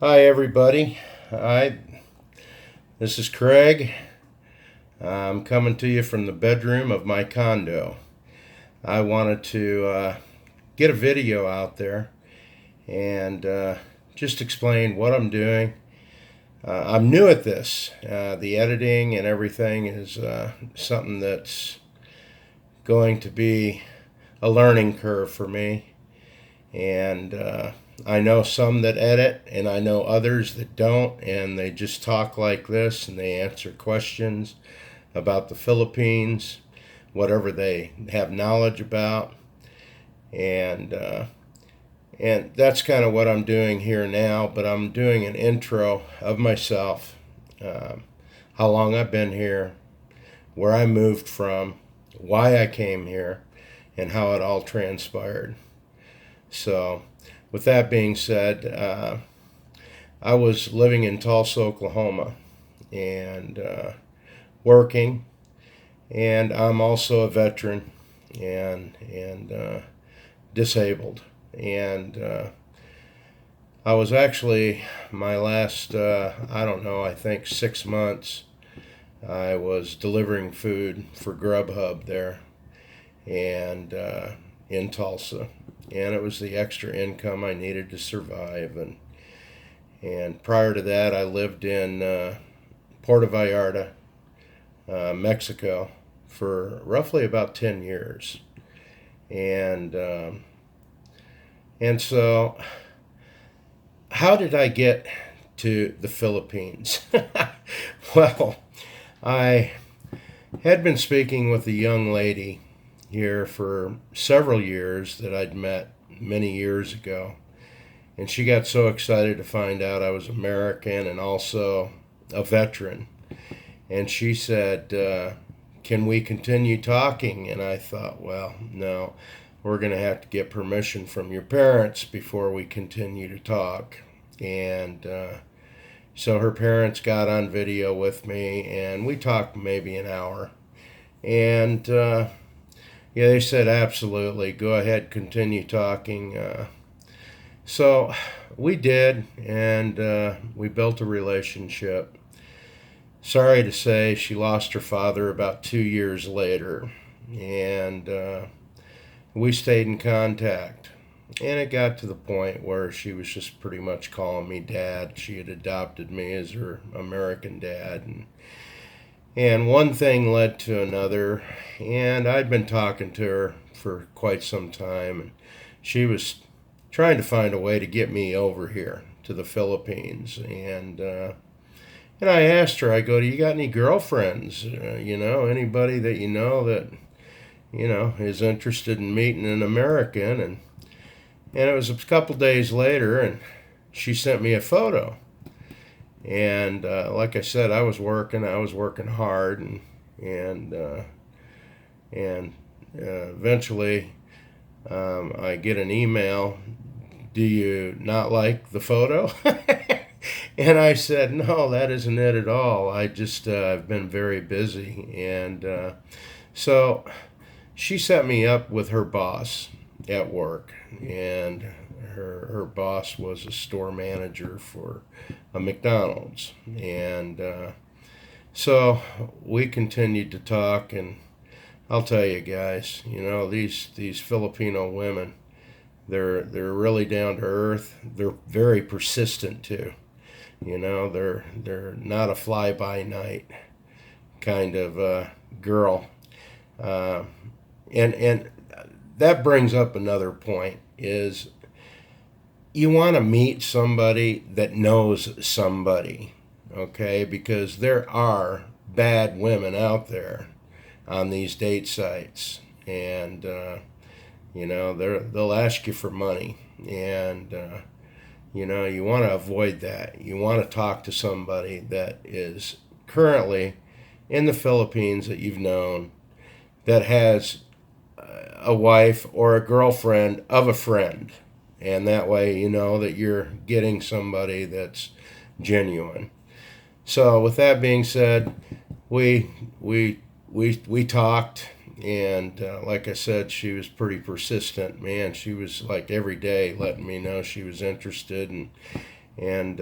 Hi, everybody. Hi, this is Craig. I'm coming to you from the bedroom of my condo. I wanted to get a video out there and just explain what I'm doing. I'm new at this. The editing and everything is something that's going to be a learning curve for me. And I know some that edit, and I know others that don't, and they just talk like this and they answer questions about the Philippines, whatever they have knowledge about, and that's kind of what I'm doing here now. But I'm doing an intro of myself, how long I've been here, where I moved from, why I came here, and how it all transpired. So, with that being said, I was living in Tulsa, Oklahoma, and working, and I'm also a veteran and disabled. And I was actually my last, I don't know, I think 6 months. I was delivering food for Grubhub there, and in Tulsa, and it was the extra income I needed to survive. And prior to that, I lived in Puerto Vallarta, Mexico, for roughly about 10 years, and so how did I get to the Philippines? Well, I had been speaking with a young lady here for several years that I'd met many years ago. And she got so excited to find out I was American and also a veteran. And she said, can we continue talking? And I thought, well, no, we're going to have to get permission from your parents before we continue to talk. And so her parents got on video with me, and we talked maybe an hour. And yeah, they said, absolutely, go ahead, continue talking. So we did, and we built a relationship. Sorry to say, she lost her father about 2 years later, and we stayed in contact. And it got to the point where she was just pretty much calling me dad. She had adopted me as her American dad. And one thing led to another, and I'd been talking to her for quite some time, and she was trying to find a way to get me over here to the Philippines. And I asked her, I go, do you got any girlfriends? Anybody that that is interested in meeting an American? And it was a couple days later, and she sent me a photo. And like I said, I was working hard, and eventually I get an email. Do you not like the photo? And I said, no, that isn't it at all. I just I've been very busy, and so she set me up with her boss at work, and her boss was a store manager for a McDonald's. And so we continued to talk, and I'll tell you guys, these Filipino women, they're really down to earth. They're very persistent too. They're not a fly by night kind of girl. Uh, and that brings up another point: is you want to meet somebody that knows somebody, okay? Because there are bad women out there on these date sites, and they'll ask you for money, and you want to avoid that. You want to talk to somebody that is currently in the Philippines that you've known, that has a wife or a girlfriend of a friend, and that way you know that you're getting somebody that's genuine. So with that being said, we talked, and like I said, she was pretty persistent. Man, she was like every day letting me know she was interested, and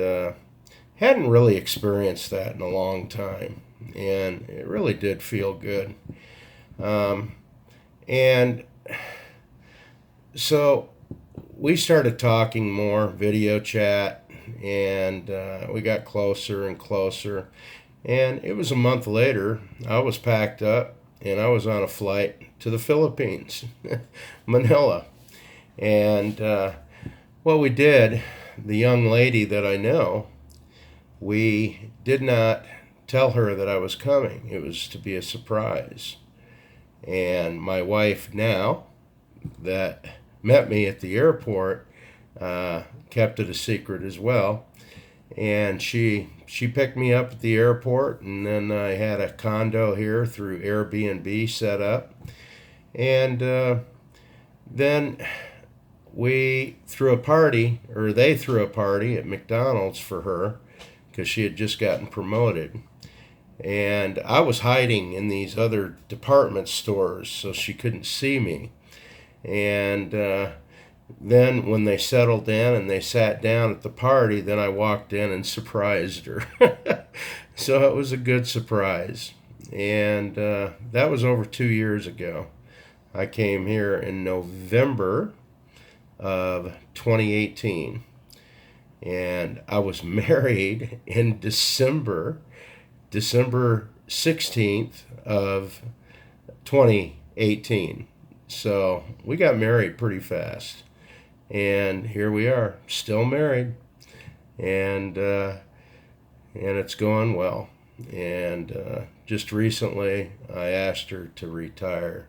hadn't really experienced that in a long time, and it really did feel good. Um, and so we started talking more, video chat, and we got closer and closer. And it was a month later, I was packed up and I was on a flight to the Philippines, Manila. And what we did, the young lady that I know, we did not tell her that I was coming. It was to be a surprise. And my wife now, that met me at the airport, kept it a secret as well. And she picked me up at the airport, and then I had a condo here through Airbnb set up. And then we threw a party, or they threw a party at McDonald's for her because she had just gotten promoted. And I was hiding in these other department stores so she couldn't see me. And then when they settled in and they sat down at the party, then I walked in and surprised her. So it was a good surprise. And that was over 2 years ago. I came here in November of 2018. And I was married in December 16th of 2018. So we got married pretty fast. And here we are, still married. And it's going well. And just recently, I asked her to retire.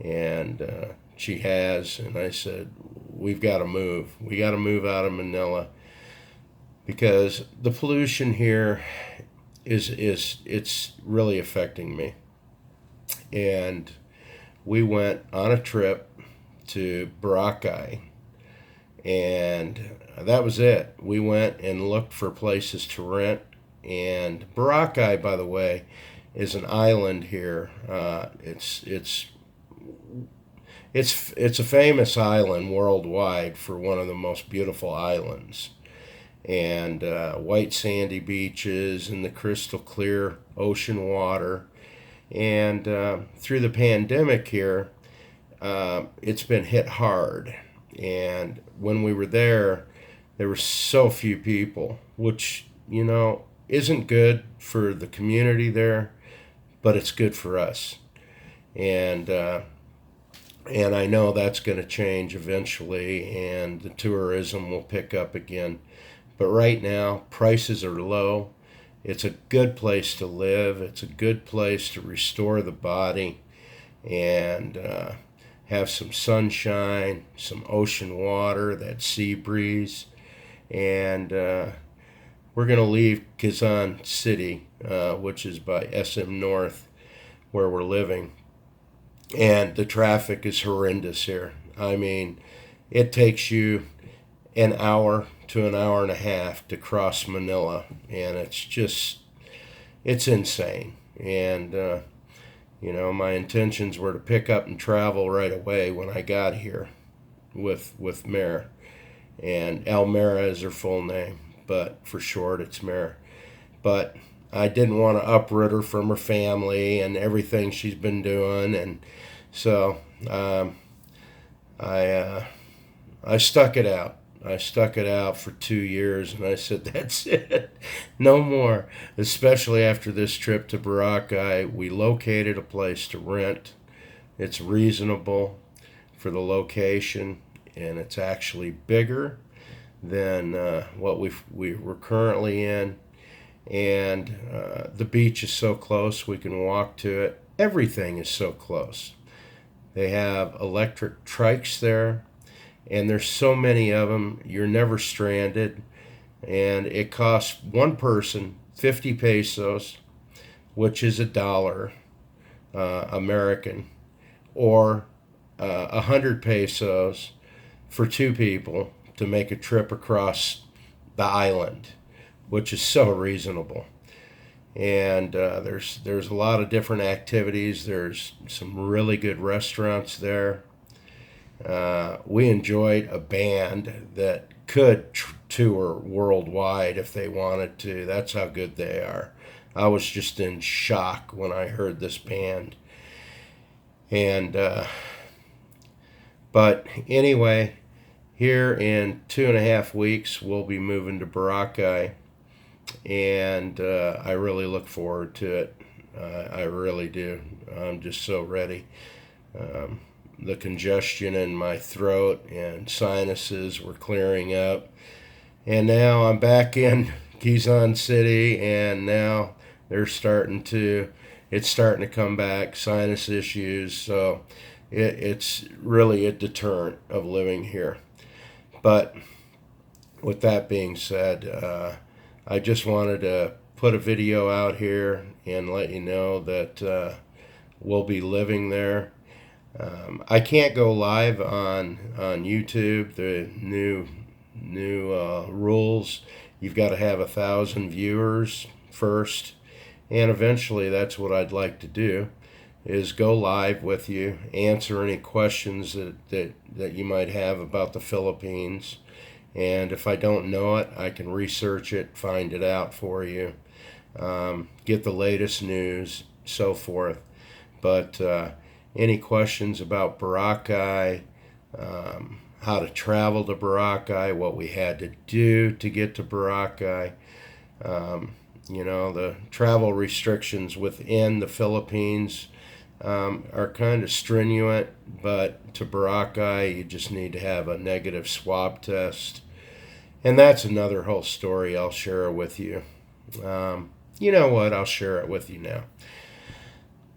And she has. And I said, we've got to move. We got to move out of Manila because the pollution here is it's really affecting me. And we went on a trip to Boracay, and that was it. We went and looked for places to rent. And Boracay, by the way, is an island here. It's a famous island worldwide for one of the most beautiful islands, and white sandy beaches and the crystal clear ocean water. And through the pandemic here, it's been hit hard. And when we were there were so few people, which, isn't good for the community there, but it's good for us. And I know that's going to change eventually, and the tourism will pick up again. But right now, prices are low. It's a good place to live. It's a good place to restore the body and have some sunshine, some ocean water, that sea breeze. And we're going to leave Quezon City, which is by SM North, where we're living. And the traffic is horrendous here. I mean, it takes you an hour to an hour and a half to cross Manila, and it's insane. And my intentions were to pick up and travel right away when I got here with Mare. And Almera is her full name, but for short it's Mare. But I didn't want to uproot her from her family and everything she's been doing, and so I stuck it out. I stuck it out for 2 years, and I said, that's it. No more. Especially after this trip to Boracay, we located a place to rent. It's reasonable for the location, and it's actually bigger than what we were currently in. And the beach is so close, we can walk to it. Everything is so close. They have electric trikes there, and there's so many of them, you're never stranded. And it costs one person 50 pesos, which is $1 American, or 100 pesos for two people to make a trip across the island, which is so reasonable. And there's a lot of different activities. There's some really good restaurants there. We enjoyed a band that could tour worldwide if they wanted to. That's how good they are. I was just in shock when I heard this band. And but anyway, here in 2.5 weeks we'll be moving to Boracay, and I really look forward to it. I really do. I'm just so ready. The congestion in my throat and sinuses were clearing up, and now I'm back in Quezon City, and now it's starting to come back, sinus issues. So it's really a deterrent of living here. But with that being said, I just wanted to put a video out here and let you know that we'll be living there. I can't go live on YouTube. The new rules. You've got to have 1,000 viewers first, and eventually that's what I'd like to do, is go live with you, answer any questions that you might have about the Philippines. And if I don't know it, I can research it, find it out for you, get the latest news, so forth. But any questions about Boracay, how to travel to Boracay, what we had to do to get to Boracay, the travel restrictions within the Philippines are kind of stringent, but to Boracay you just need to have a negative swab test. And that's another whole story I'll share with you. You know what? I'll share it with you now.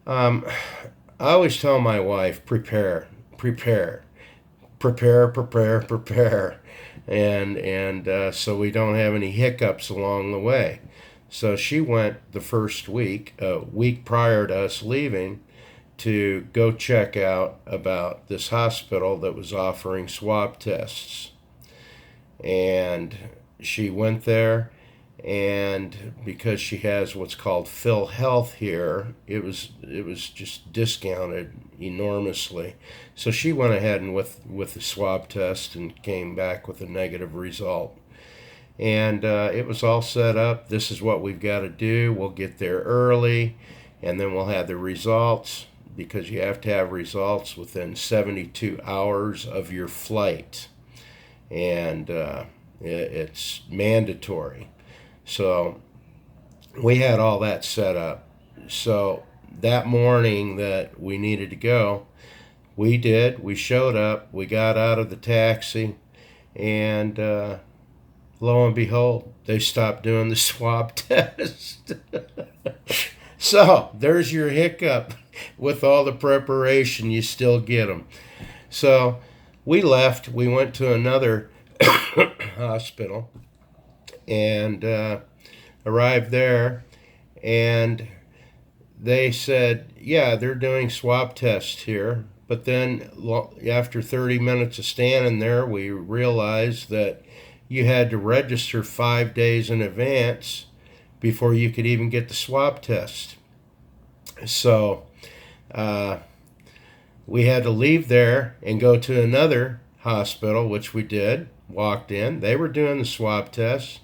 I always tell my wife, prepare, and so we don't have any hiccups along the way. So she went the first week, a week prior to us leaving, to go check out about this hospital that was offering swab tests. And she went there, and because she has what's called PhilHealth here, it was just discounted enormously. So she went ahead and with the swab test and came back with a negative result. And it was all set up. This is what we've got to do. We'll get there early, and then we'll have the results, because you have to have results within 72 hours of your flight. And it's mandatory. So we had all that set up. So that morning that we needed to go, we did. We showed up. We got out of the taxi, and lo and behold, they stopped doing the swab test. So there's your hiccup. With all the preparation, you still get them. So we left. We went to another hospital and arrived there, and they said, yeah, they're doing swab tests here. But then after 30 minutes of standing there, we realized that you had to register 5 days in advance before you could even get the swab test. So we had to leave there and go to another hospital, which we did. Walked in. They were doing the swab test,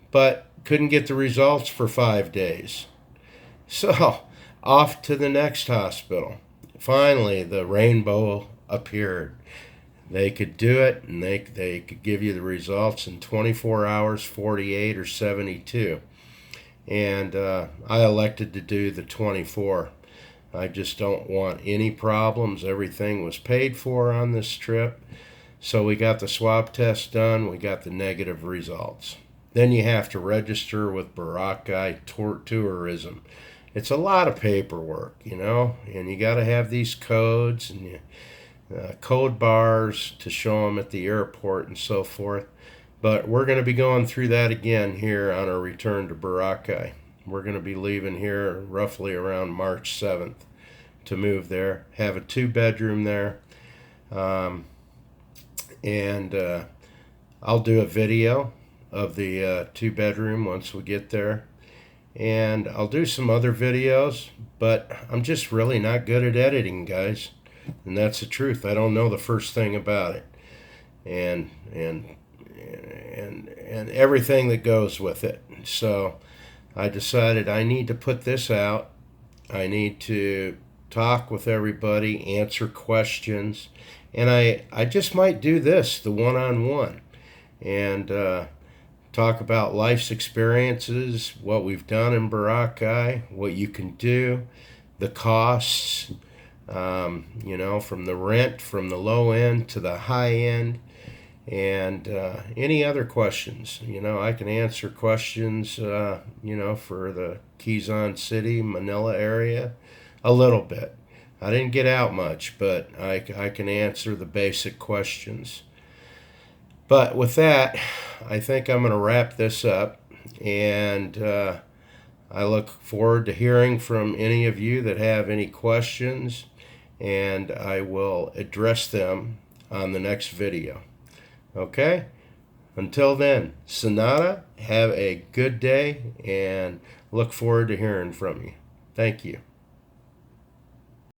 but couldn't get the results for 5 days. So off to the next hospital. Finally, the rainbow appeared. They could do it, and they could give you the results in 24 hours, 48, or 72. And I elected to do the 24. I just don't want any problems. Everything was paid for on this trip. So we got the swab test done. We got the negative results. Then you have to register with Boracay Tourism. It's a lot of paperwork, and you got to have these codes and code bars to show them at the airport and so forth. But we're going to be going through that again here on our return to Boracay. We're going to be leaving here roughly around March 7th to move there, have a 2-bedroom there. And I'll do a video of the 2-bedroom once we get there. And I'll do some other videos, but I'm just really not good at editing, guys. And that's the truth. I don't know the first thing about it. And and everything that goes with it. So I decided I need to put this out. I need to talk with everybody, answer questions, and I just might do this, the one-on-one, and talk about life's experiences, what we've done in Boracay, what you can do, the costs, from the rent, from the low end to the high end, and any other questions. I can answer questions, for the Quezon City, Manila area, a little bit. I didn't get out much, but I can answer the basic questions. But with that, I think I'm going to wrap this up, and I look forward to hearing from any of you that have any questions, and I will address them on the next video. Okay? Until then, Sonata, have a good day, and look forward to hearing from you. Thank you.